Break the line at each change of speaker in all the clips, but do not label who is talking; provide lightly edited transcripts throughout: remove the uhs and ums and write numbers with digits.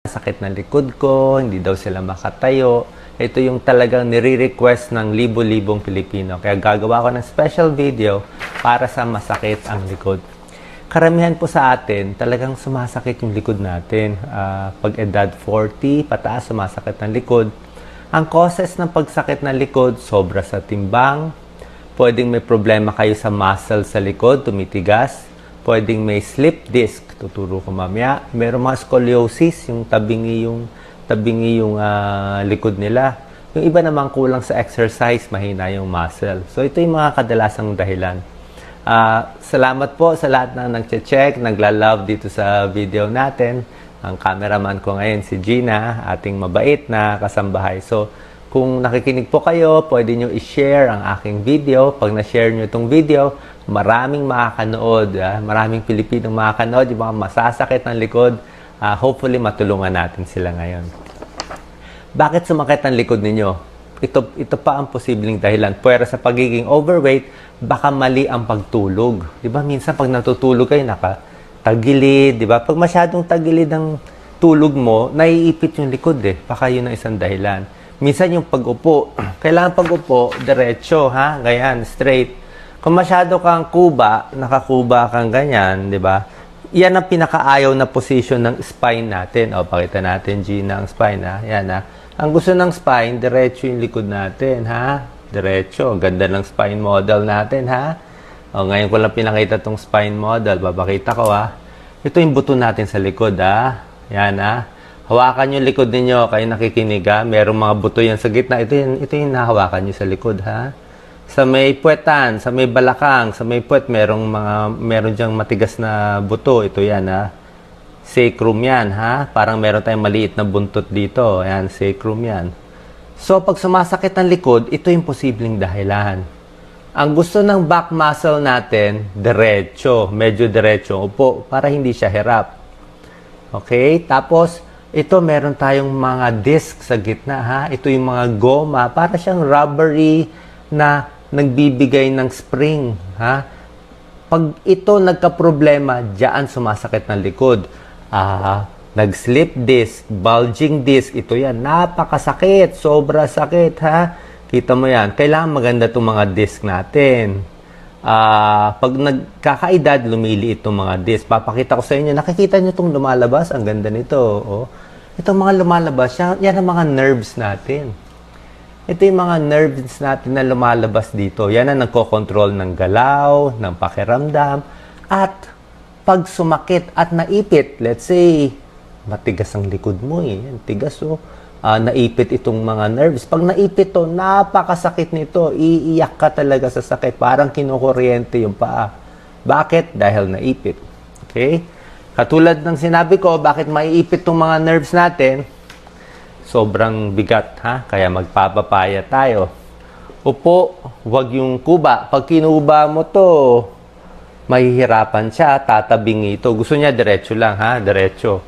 sakit ng likod ko, hindi daw sila makatayo. Ito yung talagang nire-request ng libo-libong Pilipino. Kaya gagawa ko ng special video para sa masakit ang likod. Karamihan po sa atin, talagang sumasakit yung likod natin. Pag edad 40, pataas, sumasakit ng likod. Ang causes ng pagsakit ng likod, sobra sa timbang. Pwedeng may problema kayo sa muscle sa likod, tumitigas. Pwedeng may slip disc, tuturo ko mamaya. Meron mga scoliosis, yung tabingi yung likod nila. Yung iba naman kulang sa exercise, mahina yung muscle. So ito yung mga kadalasang dahilan. Salamat po sa lahat na nagche-check, nagla-love dito sa video natin. Ang cameraman ko ngayon si Gina, ating mabait na kasambahay. So kung nakikinig po kayo, pwede nyo i-share ang aking video. Pag na-share nyo itong video, maraming makakanood. Maraming Pilipinong makakanood, yung mga masasakit ng likod. Hopefully, matulungan natin sila ngayon. Bakit sumakit ang likod ninyo? Ito pa ang posibleng dahilan. Pwera sa pagiging overweight, baka mali ang pagtulog. Diba? Minsan, pag natutulog kayo, nakatagilid. Diba? Pag masyadong tagilid ang tulog mo, naiipit yung likod eh. Baka yun ang isang dahilan. Minsan yung pag-upo. Kailangan pag-upo, diretso, ha? Ganyan, straight. Kung masyado kang kuba, nakakuba kang ganyan, di ba? Yan ang pinakaayaw na position ng spine natin. O, pakita natin, Gina, ang spine, ha? Yan, ha? Ang gusto ng spine, diretso yung likod natin, ha? Diretso. Ganda ng spine model natin, ha? O, ngayon ko lang pinakita tong spine model. Babakita ko, ha? Ito yung buto natin sa likod, ha? Yan, ha? Hawakan yung likod ninyo, kayo nakikinig, ha? Merong mga buto yan sa gitna. Ito yung nahawakan nyo sa likod, ha? Sa may puwetan, sa may balakang, sa may puwet, meron diyang matigas na buto. Ito yan, ha? Sacrum yan, ha? Parang meron tayong maliit na buntot dito. Ayan, sacrum yan. So, pag sumasakit ang likod, ito yung posibleng dahilan. Ang gusto ng back muscle natin, diretso. Medyo diretso. Upo, para hindi siya hirap. Okay? Tapos, ito, meron tayong mga disc sa gitna, ha? Ito yung mga goma. Para siyang rubbery na nagbibigay ng spring, ha? Pag ito nagka-problema, diyan sumasakit ng likod. Nag-slip disc, bulging disc, ito yan. Napakasakit, sobra sakit, ha? Kita mo yan. Kailangan maganda itong mga disc natin. Pag nagkakaedad, lumiliit itong mga disc. Papakita ko sa inyo. Nakikita nyo itong lumalabas? Ang ganda nito. Oh. Itong mga lumalabas, yan ang mga nerves natin. Ito yung mga nerves natin na lumalabas dito. Yan ang nagkokontrol ng galaw, ng pakiramdam. At pag sumakit at naipit, let's say, matigas ang likod mo eh. Tigas oh. Naipit itong mga nerves. Pag naipit to, napakasakit nito. Iiyak ka talaga sa sakit. Parang kinukuryente yung paa. Bakit? Dahil naipit. Okay? Katulad ng sinabi ko, bakit maiipit itong mga nerves natin? Sobrang bigat, ha? Kaya magpapapaya tayo. Upo, huwag yung kuba. Pag kinuba mo to, mahihirapan siya, tatabingi ito. Gusto niya diretso lang, ha? Diretso.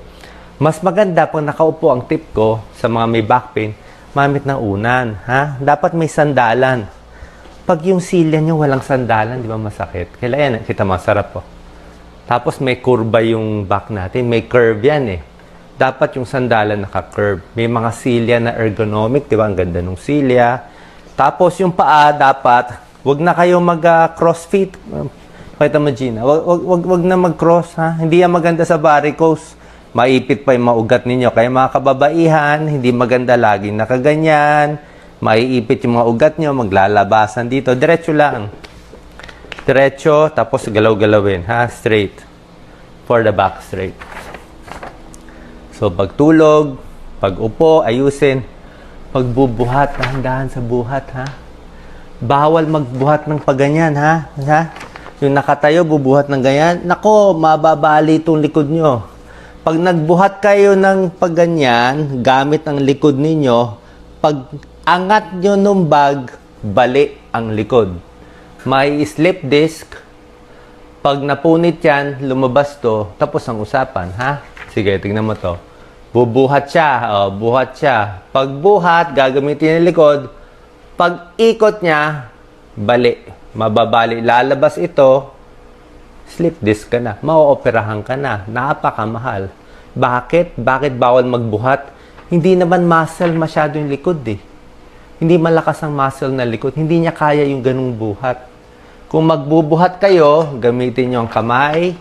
Mas maganda pag nakaupo ang tip ko sa mga may back pain, mamit ng unan, ha? Dapat may sandalan. Pag yung silya nyo walang sandalan, di ba masakit? Kailangan, kita masarap po. Tapos may kurba yung back natin, may curve yan eh. Dapat yung sandalan naka-curve. May mga silya na ergonomic, di ba? Ang ganda ng silya. Tapos yung paa dapat, wag na kayo mag-crossfit. Pakita mo, Gina. Wag na mag-cross, ha? Hindi yan maganda sa varicose. Maipit pa yung maugat ninyo. Kaya mga kababaihan, hindi maganda laging nakaganyan. Maiipit yung mga ugat nyo, maglalabasan dito. Diretso lang. Diretso, tapos galaw-galawin, ha? Straight. For the back, straight. So, pagtulog, pag-upo, ayusin. Pagbubuhat, dahan-dahan sa buhat, ha? Bawal magbuhat ng paganyan, ha? Yung nakatayo, bubuhat ng ganyan. Nako, mababali itong likod nyo. Pag nagbuhat kayo ng pagganyan, gamit ang likod ninyo, pag angat nyo ng bag, bali ang likod. May slip disc. Pag napunit yan, lumabas to, tapos ang usapan, ha? Sige, tingnan mo to. Bubuhat siya. Buhat siya. Pag buhat, gagamitin yung likod. Pag ikot niya, bali. Mababali. Lalabas ito, slip disc ka na. Mauoperahan ka na. Napakamahal. Bakit? Bakit bawal magbuhat? Hindi naman muscle masyado yung likod eh. Hindi malakas ang muscle na likod. Hindi niya kaya yung ganung buhat. Kung magbubuhat kayo, gamitin nyo ang kamay.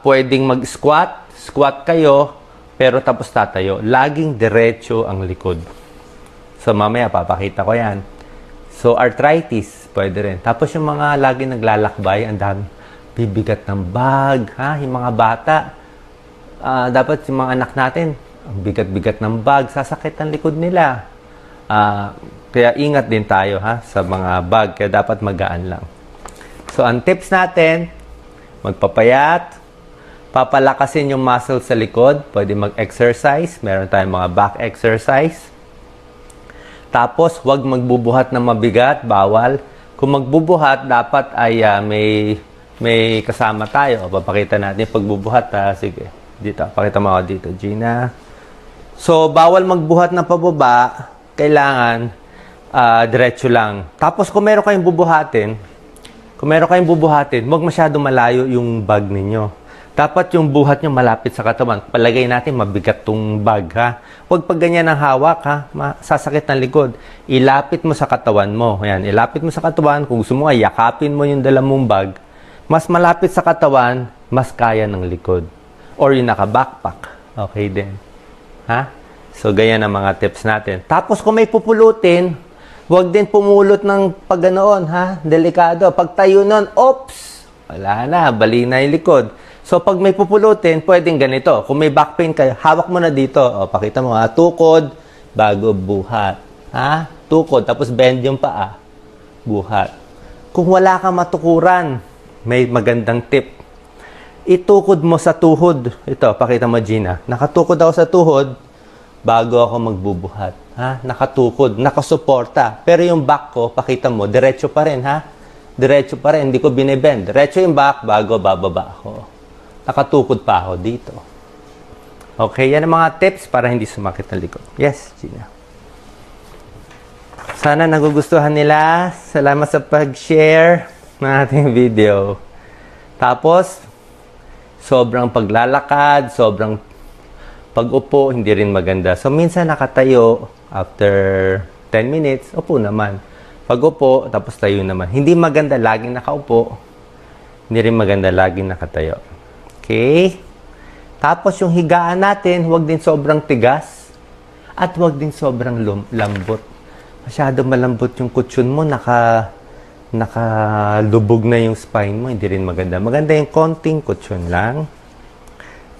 Pwedeng mag-squat. Squat kayo, pero tapos tatayo. Laging diretso ang likod. So, mamaya papakita ko yan. So, arthritis, pwede rin. Tapos yung mga laging naglalakbay, ang dami, bibigat ng bag, ha? Yung mga bata, dapat yung mga anak natin, ang bigat-bigat ng bag, sasakit ang likod nila. Kaya ingat din tayo, ha? Sa mga bag, kaya dapat magaan lang. So, ang tips natin, magpapayat, papalakasin yung muscle sa likod, pwede mag-exercise, meron tayong mga back exercise. Tapos, huwag magbubuhat ng mabigat, bawal. Kung magbubuhat, dapat ay may kasama tayo. O, papakita natin pagbubuhat. Sige, dito. Pakita mo ako dito, Gina. So, bawal magbuhat ng pababa. Kailangan diretso lang. Tapos, kung meron kayong bubuhatin, huwag masyado malayo yung bag ninyo. Dapat yung buhat nyo malapit sa katawan. Palagay natin, mabigat tong bag, ha? Huwag pag ganyan ang hawak, ha? Sasakit ng likod. Ilapit mo sa katawan mo. Ayan, ilapit mo sa katawan. Kung gusto mo, yakapin mo yung dala mong bag. Mas malapit sa katawan, mas kaya ng likod. Or yung naka-backpack. Okay din. Ha? So, ganyan ang mga tips natin. Tapos, kung may pupulutin, huwag din pumulot ng paganoon, ha? Delikado. Pag tayo nun, oops! Wala na, bali na yung likod. So, pag may pupulutin, pwedeng ganito. Kung may back pain kayo, hawak mo na dito. O, pakita mo, ha? Tukod, bago buhat. Ha? Tukod, tapos bend yung paa. Buhat. Kung wala kang matukuran, may magandang tip. Itukod mo sa tuhod. Ito, pakita mo, Gina. Nakatukod ako sa tuhod bago ako magbubuhat. Ha? Nakatukod, nakasuporta. Pero yung back ko, pakita mo, diretso pa rin, ha? Diretso pa rin, hindi ko binibend. Diretso yung back bago bababa ako. Nakatukod pa ako dito. Okay, yan ang mga tips para hindi sumakit ang likod. Yes, Gina. Sana nagugustuhan nila. Salamat sa pag-share ng ating video. Tapos, sobrang paglalakad, sobrang pag-upo, hindi rin maganda. So, minsan nakatayo, after 10 minutes, upo naman. Pag-upo, tapos tayo naman. Hindi maganda laging nakaupo. Hindi rin maganda laging nakatayo. Okay? Tapos yung higaan natin, huwag din sobrang tigas at huwag din sobrang lambot. Masyado malambot yung kutsyon mo, nakalubog na yung spine mo, hindi rin maganda. Maganda yung konting kutsyon lang.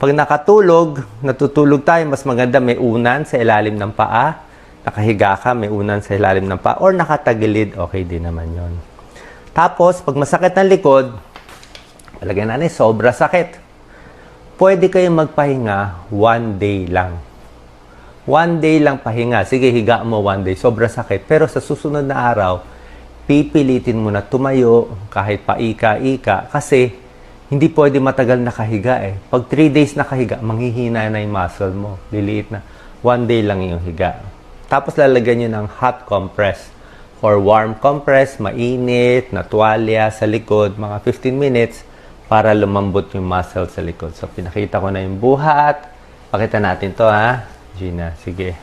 Pag natutulog tayo, mas maganda may unan sa ilalim ng paa. Nakahiga ka, may unan sa ilalim ng paa. Or nakatagilid, okay din naman yon. Tapos, pag masakit ng likod, palagay natin, sobra sakit. Pwede kayong magpahinga 1 day lang. 1 day lang pahinga. Sige, higa mo 1 day. Sobra sakit. Pero sa susunod na araw, pipilitin mo na tumayo kahit paika-ika. Kasi, hindi pwede matagal nakahiga eh. Pag 3 days nakahiga, manghihina na yung muscle mo. Liliit na. 1 day lang yung higa. Tapos lalagyan nyo ng hot compress. Or warm compress, mainit, na tuwalya sa likod, mga 15 minutes, para lumambot yung muscle sa likod. So, pinakita ko na yung buhat. Pakita natin to, ha? Gina, sige.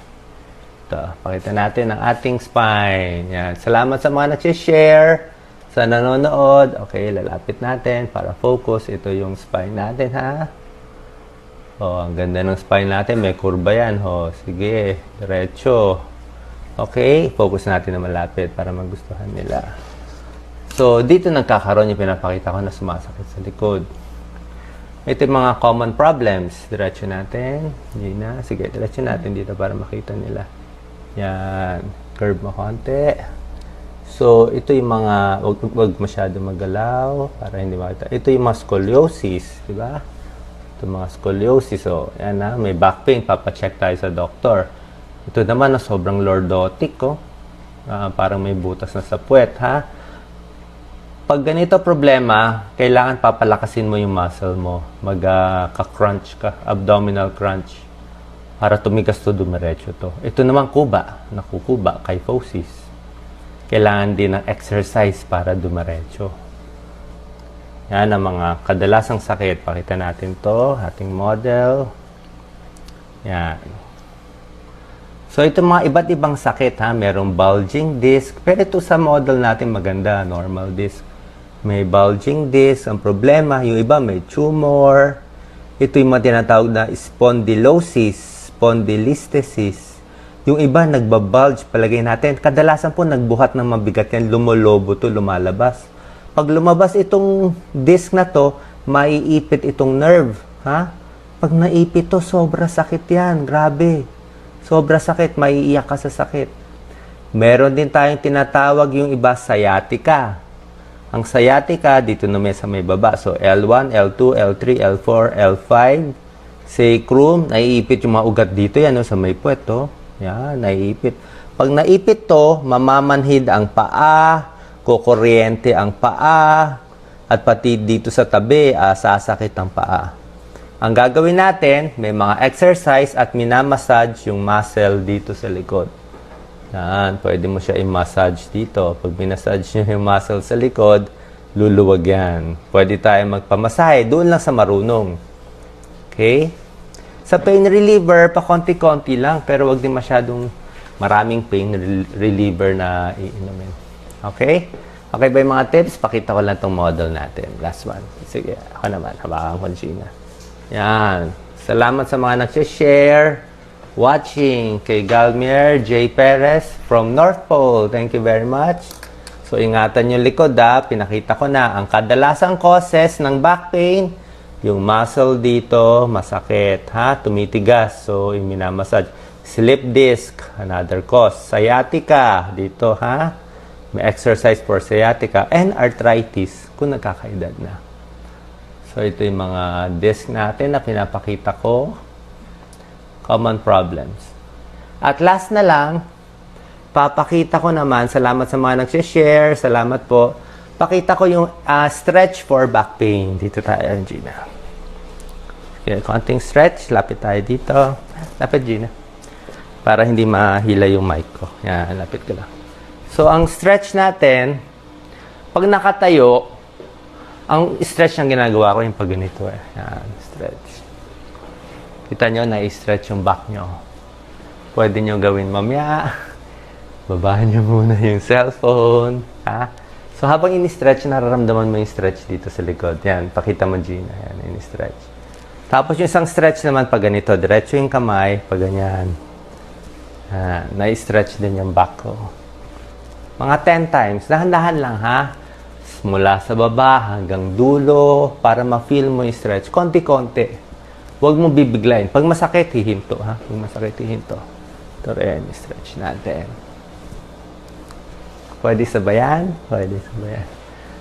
Ito, pakita natin ang ating spine. Yan. Salamat sa mga nag-share, sa nanonood. Okay, lalapit natin para focus. Ito yung spine natin, ha? Oh, ang ganda ng spine natin. May kurba yan, ho. Sige, diretso. Okay, focus natin na malapit para magustuhan nila. So, dito nagkakaroon yung pinapakita ko na sumasakit sa likod. Ito yung mga common problems. Diretso natin. Gina. Sige, diretso natin dito para makita nila. Yan. Curve mo konti. So, ito yung mga, wag masyado magalaw para hindi makita. Ito yung mga scoliosis. Diba? Ito mga scoliosis. So, yan na. May back pain. Papacheck tayo sa doktor. Ito naman na sobrang lordotic. Oh. Parang may butas na sa puwet. Ha? Pag ganito problema, kailangan papalakasin mo yung muscle mo. Mag-crunch ka, abdominal crunch. Para tumigas to, dumiretso to. Ito naman kuba, nakukuba, kyphosis. Kailangan din ng exercise para dumiretso. Yan ang mga kadalasang sakit. Pakita natin to, ating model. Yan. So, ito mga iba't ibang sakit, ha. Merong bulging disc. Pero ito sa model natin maganda, normal disc. May bulging disc. Ang problema, yung iba may tumor. Ito yung mga tinatawag na spondylosis, spondylistesis. Yung iba nagbabulge, palagay natin. Kadalasan po nagbuhat ng mabigat yan, lumolobo to, lumalabas. Pag lumabas itong disc na to, maiipit itong nerve. Ha? Pag naipit to, sobra sakit yan. Grabe. Sobra sakit. Maiiyak ka sa sakit. Meron din tayong tinatawag yung iba sciatica. Ang sciatica, dito na sa may baba. So, L1, L2, L3, L4, L5. Sacrum, naiipit yung mga ugat dito. Yan, no, sa may puwet, to. Yan, naiipit. Pag naipit to, mamamanhid ang paa, kukuryente ang paa, at pati dito sa tabi, sasakit ang paa. Ang gagawin natin, may mga exercise at minamassage yung muscle dito sa likod. Yan, pwede mo siya i-massage dito. Pag minassage nyo yung muscle sa likod, luluwag yan. Pwede tayo magpamasahe, doon lang sa marunong. Okay? Sa pain reliever, pa konti-konti lang, pero wag din masyadong maraming pain reliever na iinumin. Okay? Okay ba yung mga tips? Pakita ko lang itong model natin. Last one. Sige, ako naman. Habakan ko Gina. Yan. Salamat sa mga nag-share. Watching kay Galmier J. Perez from North Pole. Thank you very much. So, ingatan yung likod, ha. Pinakita ko na. Ang kadalasang causes ng back pain, yung muscle dito, masakit, ha. Tumitigas. So, iminamassage. Slip disc, another cause. Sciatica, dito, ha. May exercise for sciatica and arthritis kung nagkakaedad na. So, ito yung mga disc natin na pinapakita ko. Common problems. At last na lang, papakita ko naman, salamat sa mga nag-share, salamat po. Pakita ko yung stretch for back pain. Dito tayo, Gina. Okay, konting stretch. Lapit tayo dito. Lapit, Gina. Para hindi mahila yung mic ko. Yan, lapit ko lang. So, ang stretch natin, pag nakatayo, ang stretch ang ginagawa ko yung pag ganito eh. Yan, stretch. Kita nyo, na-stretch yung back nyo. Pwede nyo gawin mamaya. Babahan nyo muna yung cellphone. Ha? So, habang in-stretch, nararamdaman mo yung stretch dito sa likod. Yan, pakita mo, Gina. Yan, in-stretch. Tapos yung isang stretch naman, pag ganito, diretso yung kamay, pag ganyan. Na-stretch din yung back ko. Mga 10 times. Dahan-dahan lang, ha? Mula sa baba hanggang dulo para ma-feel mo yung stretch. Konti-konti. Huwag mo bibiglayin. Pag masakit, hihinto, ha? Pag masakit, hihinto. Ito rin, stretch natin. Pwede sabayan? Pwede sabayan.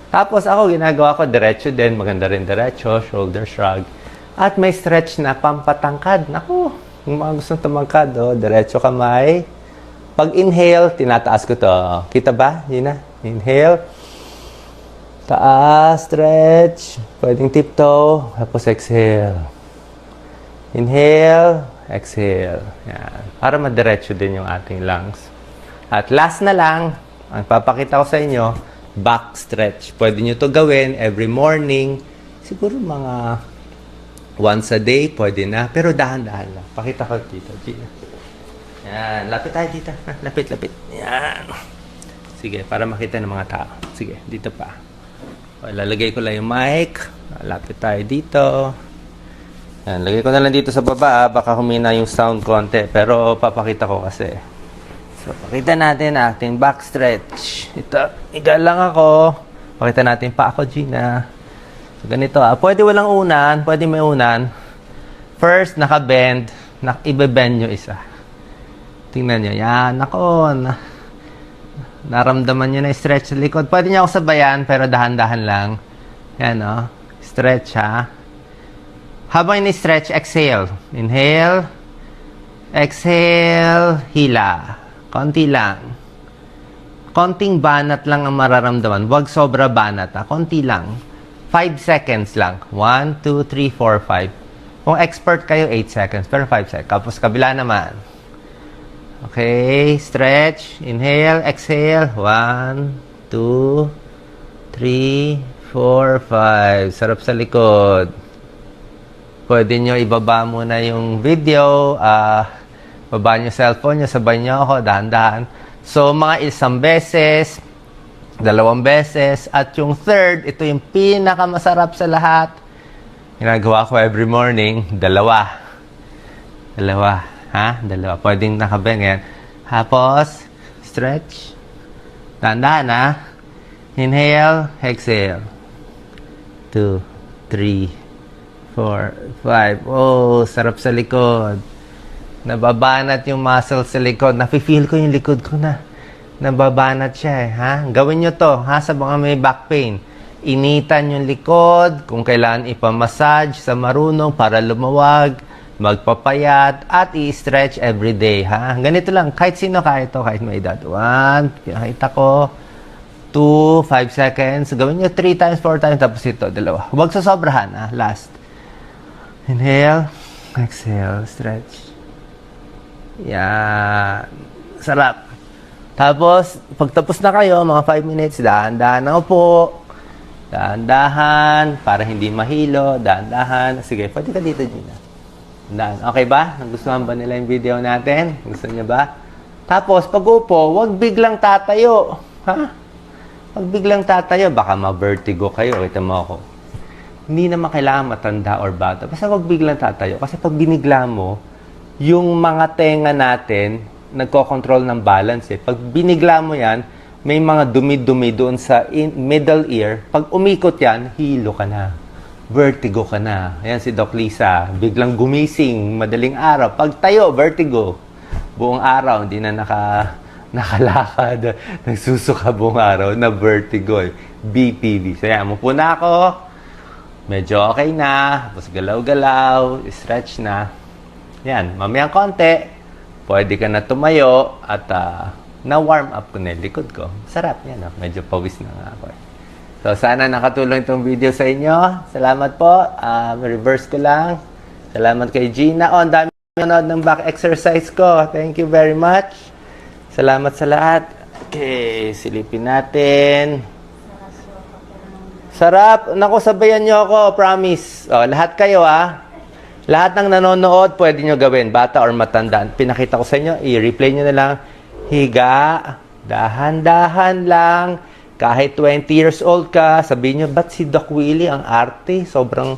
Tapos ako, ginagawa ko, diretso din. Maganda rin diretso, shoulder shrug. At may stretch na pampatangkad. Naku, yung mga gustong tumangkad, oh, diretso kamay. Pag inhale, tinataas ko to. Kita ba? Yun na. Inhale. Taas, stretch. Pwedeng tiptoe. Tapos exhale. Inhale, exhale. Yan. Para madiretso din yung ating lungs. At last na lang, ang papakita ko sa inyo, back stretch. Pwede nyo to gawin every morning. Siguro mga once a day, pwede na. Pero dahan-dahan lang. Pakita ko dito. Yan. Lapit tayo dito. Lapit. Yan. Sige, para makita ng mga tao. Sige, dito pa. O, lalagay ko lang yung mic. Lapit tayo dito. Yan. Lagay ko na lang dito sa baba. Baka humina yung sound konti. Pero papakita ko kasi. So, pakita natin ang ating back stretch. Ito. Higa lang ako. Pakita natin pa ako, Gina. So, ganito. Pwede walang unan. Pwede may unan. First, naka-bend. Ibe-bend nyo isa. Tingnan nyo. Yan. Ako. Naramdaman nyo na stretch sa likod. Pwede nyo ako sabayan, pero dahan-dahan lang. Yan, o. Stretch, ha. Habang ini-stretch, exhale. Inhale. Exhale. Hila. Konti lang. Konting banat lang ang mararamdaman. Huwag sobra banat, ha. Konti lang. 5 seconds lang. 1, 2, 3, 4, 5. Kung expert kayo, 8 seconds. Pero 5 seconds. Tapos kabila naman. Okay, stretch, inhale, exhale, 1, 2, 3, 4, 5. Sarap sa likod. Pwede nyo ibaba muna yung video. Baba nyo cellphone nyo, sabay nyo ako, dahan-dahan. So, mga isang beses, 2 beses, at yung third, ito yung pinakamasarap sa lahat. Ginagawa ko every morning, 2. 2, ha? 2. Pwedeng nakabeng yan. Tapos, stretch. Dahan-dahan, ha? Inhale, exhale. 2, 3, 4, 5. Oh, sarap sa likod. Nababanat yung muscle sa likod. Nafe-feel ko yung likod ko na. Nababanat siya eh, ha? Gawin nyo to, ha? Sa mga may back pain. Initan yung likod. Kung kailangan ipamassage sa marunong para lumawag, magpapayat, at i-stretch every day, ha? Ganito lang. Kahit sino kaya ito, kahit may edad. 1, pinakita ko. 2, 5 seconds. Gawin nyo 3 times, 4 times, tapos ito, 2. Huwag sasobrahan, ha? Last. Inhale, exhale, stretch. Yan. Sarap. Tapos, pagtapos na kayo, mga 5 minutes, dahan-dahan na upo. Dahan-dahan, para hindi mahilo. Dahan-dahan. Sige, pwede ka dito, Gina. Dahan. Okay ba? Nagustuhan ba nila yung video natin? Gusto niya ba? Tapos, pag upo, huwag biglang tatayo. Ha? Pag biglang tatayo, baka ma-vertigo kayo. Ito mo ako. Hindi naman kailangan matanda or bata. Basta wag biglang tatayo. Kasi pag binigla mo, yung mga tenga natin, nagko-control ng balance eh. Pag binigla mo yan, may mga dumi-dumi doon sa middle ear. Pag umikot yan, hilo ka na. Vertigo ka na. Ayan si Doc Lisa. Biglang gumising, madaling araw. Pag tayo, vertigo. Buong araw, hindi na nakalakad. Nagsusuka buong araw na vertigo eh. BPV. So yan, mupo na ako. Medyo okay na, tapos galaw-galaw, stretch na. Yan, mamayang konti, pwede ka na tumayo at na-warm up ko na yung likod ko. Sarap yan, medyo pawis na nga ako. So, sana nakatulong itong video sa inyo. Salamat po. Reverse ko lang. Salamat kay Gina. Oh, ang dami nanonood ng back exercise ko. Thank you very much. Salamat sa lahat. Okay, silipin natin. Sarap. Naku, sabayan nyo ako. Promise. O, lahat kayo, Lahat ng nanonood, pwede nyo gawin. Bata or matanda. Pinakita ko sa inyo. I-replay nyo na lang. Higa. Dahan-dahan lang. Kahit 20 years old ka, sabihin nyo, ba't si Doc Willie ang arte? Sobrang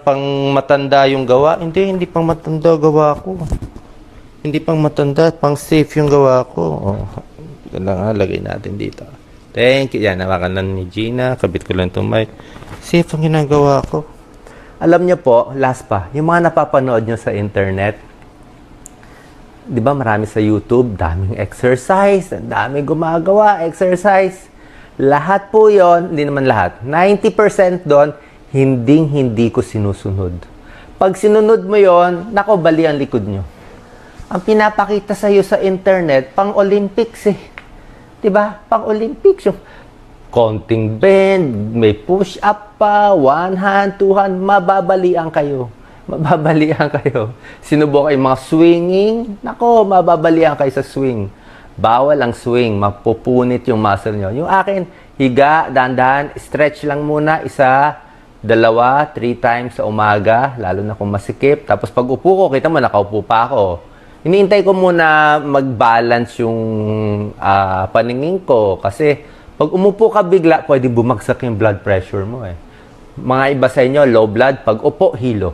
pang matanda yung gawa. Hindi pang matanda gawa ko. Hindi pang matanda. Pang safe yung gawa ko. O, ganda nga, lagay natin dito. Thank you. Yan, nawakanan ni Gina. Kabit ko lang itong mic. Safe ang ginagawa ko. Alam niyo po, last pa, yung mga napapanood nyo sa internet, di ba marami sa YouTube, daming exercise, daming gumagawa, exercise. Lahat po yon, hindi naman lahat. 90% doon, hindi ko sinusunod. Pag sinunod mo yon, nako, bali ang likod nyo. Ang pinapakita sa iyo sa internet, pang Olympics eh. Diba? Pang Olympics yung konting bend, may push-up pa, 1 hand, 2 hand, mababalian kayo. Mababalian kayo. Sinubukan yung mga swinging, nako, mababalian kayo sa swing. Bawal ang swing, mapupunit yung muscle nyo. Yung akin, higa, dahan-dahan, stretch lang muna, 1, 2, 3 times sa umaga, lalo na kung masikip. Tapos pag upo ko, kita mo, nakaupo pa ako. Iniintay ko muna mag-balance yung paningin ko kasi pag umupo ka bigla, pwede bumagsak yung blood pressure mo eh. Mga iba sa inyo, low blood, pag upo, hilo.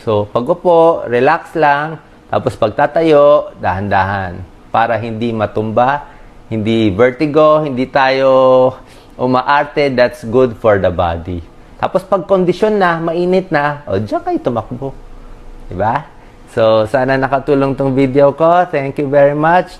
So, pag upo, relax lang, tapos pag tatayo, dahan-dahan para hindi matumba, hindi vertigo, hindi tayo umaarte, that's good for the body. Tapos pag kondisyon na, mainit na, o diyan kayo tumakbo. Diba? So, sana nakatulong tong video ko. Thank you very much.